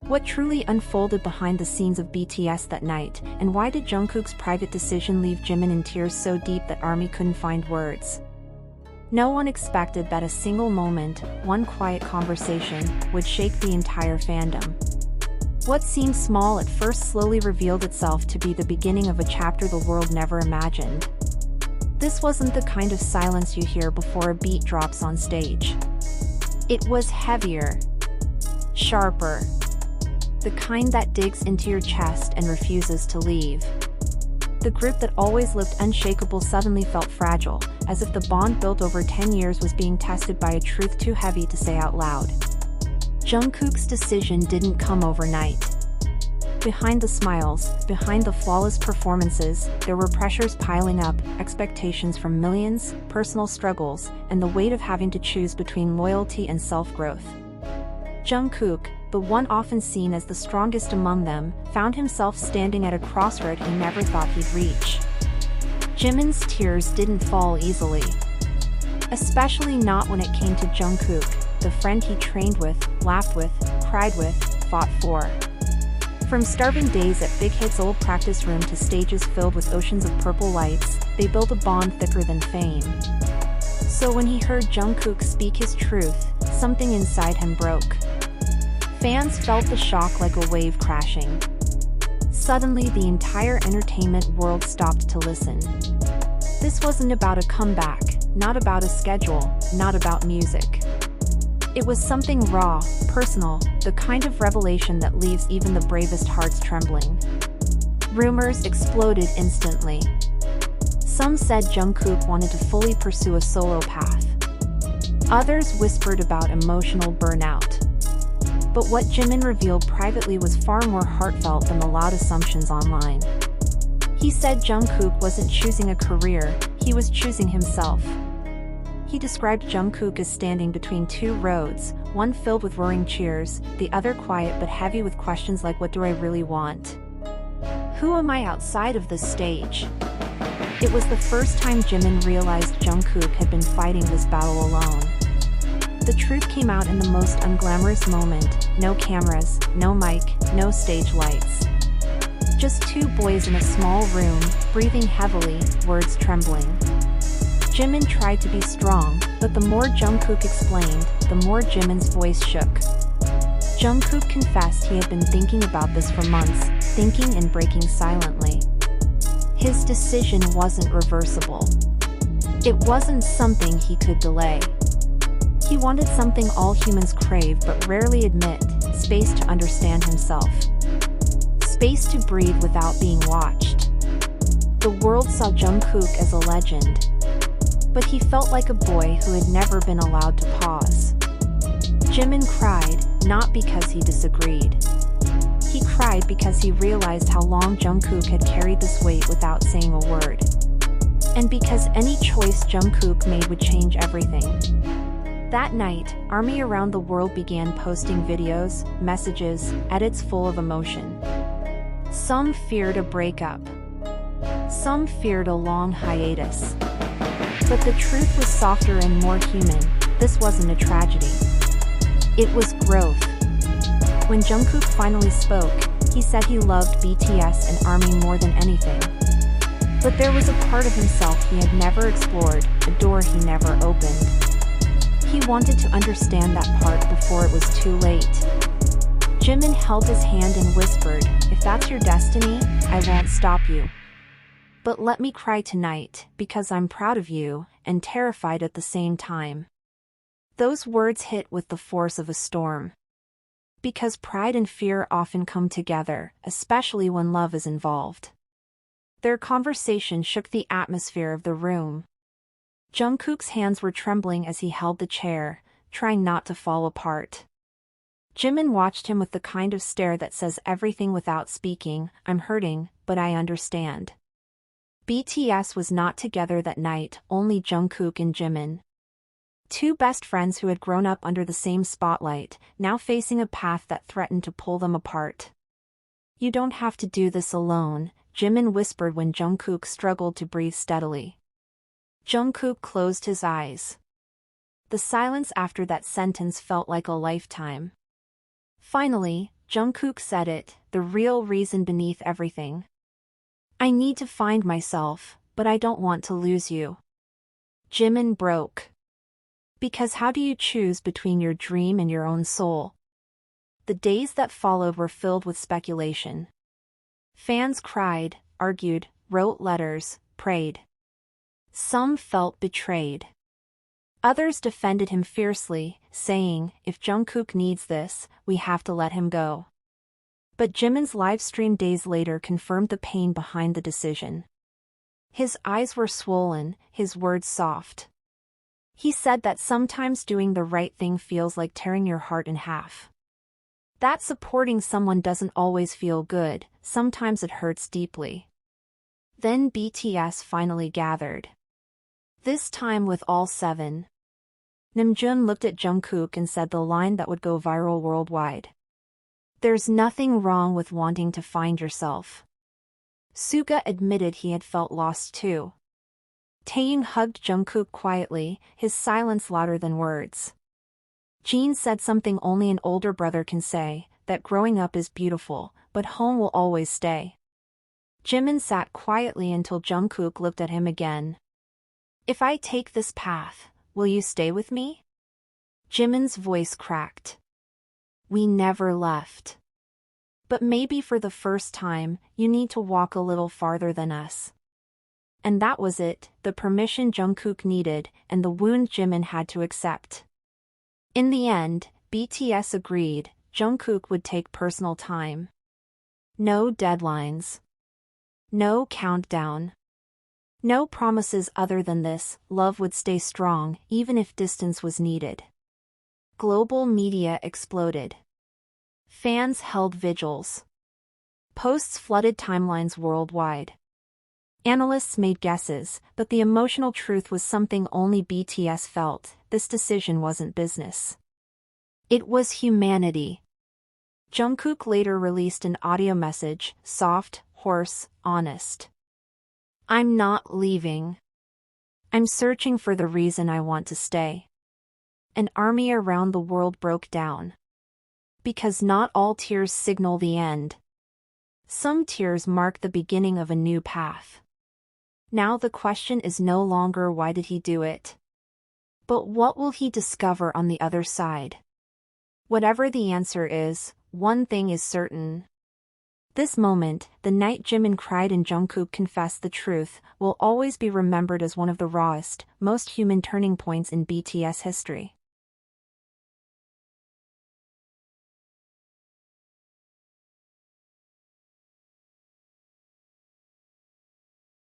What truly unfolded behind the scenes of BTS that night, and why did Jungkook's private decision leave Jimin in tears so deep that ARMY couldn't find words? No one expected that a single moment, one quiet conversation, would shake the entire fandom. What seemed small at first slowly revealed itself to be the beginning of a chapter the world never imagined. This wasn't the kind of silence you hear before a beat drops on stage. It was heavier, sharper, the kind that digs into your chest and refuses to leave. The group that always looked unshakable suddenly felt fragile, as if the bond built over 10 years was being tested by a truth too heavy to say out loud. Jungkook's decision didn't come overnight. Behind the smiles, behind the flawless performances, there were pressures piling up, expectations from millions, personal struggles, and the weight of having to choose between loyalty and self-growth. Jungkook, the one often seen as the strongest among them, found himself standing at a crossroad he never thought he'd reach. Jimin's tears didn't fall easily. Especially not when it came to Jungkook, the friend he trained with, laughed with, cried with, fought for. From starving days at Big Hit's old practice room to stages filled with oceans of purple lights, they built a bond thicker than fame. So when he heard Jungkook speak his truth, something inside him broke. Fans felt the shock like a wave crashing. Suddenly, the entire entertainment world stopped to listen. This wasn't about a comeback, not about a schedule, not about music. It was something raw, personal, the kind of revelation that leaves even the bravest hearts trembling. Rumors exploded instantly. Some said Jungkook wanted to fully pursue a solo path. Others whispered about emotional burnout. But what Jimin revealed privately was far more heartfelt than the loud assumptions online. He said Jungkook wasn't choosing a career, he was choosing himself. He described Jungkook as standing between two roads, one filled with roaring cheers, the other quiet but heavy with questions like, what do I really want? Who am I outside of this stage? It was the first time Jimin realized Jungkook had been fighting this battle alone. The truth came out in the most unglamorous moment, no cameras, no mic, no stage lights. Just two boys in a small room, breathing heavily, words trembling. Jimin tried to be strong, but the more Jungkook explained, the more Jimin's voice shook. Jungkook confessed he had been thinking about this for months, thinking and breaking silently. His decision wasn't reversible. It wasn't something he could delay. He wanted something all humans crave but rarely admit, space to understand himself. Space to breathe without being watched. The world saw Jungkook as a legend. But he felt like a boy who had never been allowed to pause. Jimin cried, not because he disagreed. He cried because he realized how long Jungkook had carried this weight without saying a word. And because any choice Jungkook made would change everything. That night, ARMY around the world began posting videos, messages, edits full of emotion. Some feared a breakup. Some feared a long hiatus. But the truth was softer and more human. This wasn't a tragedy. It was growth. When Jungkook finally spoke, he said he loved BTS and ARMY more than anything. But there was a part of himself he had never explored, a door he never opened. He wanted to understand that part before it was too late. Jimin held his hand and whispered, "If that's your destiny, I won't stop you. But let me cry tonight, because I'm proud of you, and terrified at the same time." Those words hit with the force of a storm. Because pride and fear often come together, especially when love is involved. Their conversation shook the atmosphere of the room. Jungkook's hands were trembling as he held the chair, trying not to fall apart. Jimin watched him with the kind of stare that says everything without speaking, "I'm hurting, but I understand." BTS was not together that night, only Jungkook and Jimin. Two best friends who had grown up under the same spotlight, now facing a path that threatened to pull them apart. "You don't have to do this alone," Jimin whispered when Jungkook struggled to breathe steadily. Jungkook closed his eyes. The silence after that sentence felt like a lifetime. Finally, Jungkook said it, the real reason beneath everything. I need to find myself, but I don't want to lose you. Jimin broke. Because how do you choose between your dream and your own soul? The days that followed were filled with speculation. Fans cried, argued, wrote letters, prayed. Some felt betrayed. Others defended him fiercely, saying, if Jungkook needs this, we have to let him go. But Jimin's livestream days later confirmed the pain behind the decision. His eyes were swollen, his words soft. He said that sometimes doing the right thing feels like tearing your heart in half. That supporting someone doesn't always feel good, sometimes it hurts deeply. Then BTS finally gathered. This time with all 7. Namjoon looked at Jungkook and said the line that would go viral worldwide. There's nothing wrong with wanting to find yourself. Suga admitted he had felt lost too. Taeyong hugged Jungkook quietly, his silence louder than words. Jin said something only an older brother can say, that growing up is beautiful, but home will always stay. Jimin sat quietly until Jungkook looked at him again. If I take this path, will you stay with me? Jimin's voice cracked. We never left. But maybe for the first time, you need to walk a little farther than us. And that was it, the permission Jungkook needed, and the wound Jimin had to accept. In the end, BTS agreed, Jungkook would take personal time. No deadlines. No countdown. No promises other than this, love would stay strong, even if distance was needed. Global media exploded. Fans held vigils. Posts flooded timelines worldwide. Analysts made guesses, but the emotional truth was something only BTS felt, this decision wasn't business. It was humanity. Jungkook later released an audio message, soft, hoarse, honest. I'm not leaving. I'm searching for the reason I want to stay. An army around the world broke down. Because not all tears signal the end. Some tears mark the beginning of a new path. Now the question is no longer why did he do it? But what will he discover on the other side? Whatever the answer is, one thing is certain. This moment, the night Jimin cried and Jungkook confessed the truth, will always be remembered as one of the rawest, most human turning points in BTS history.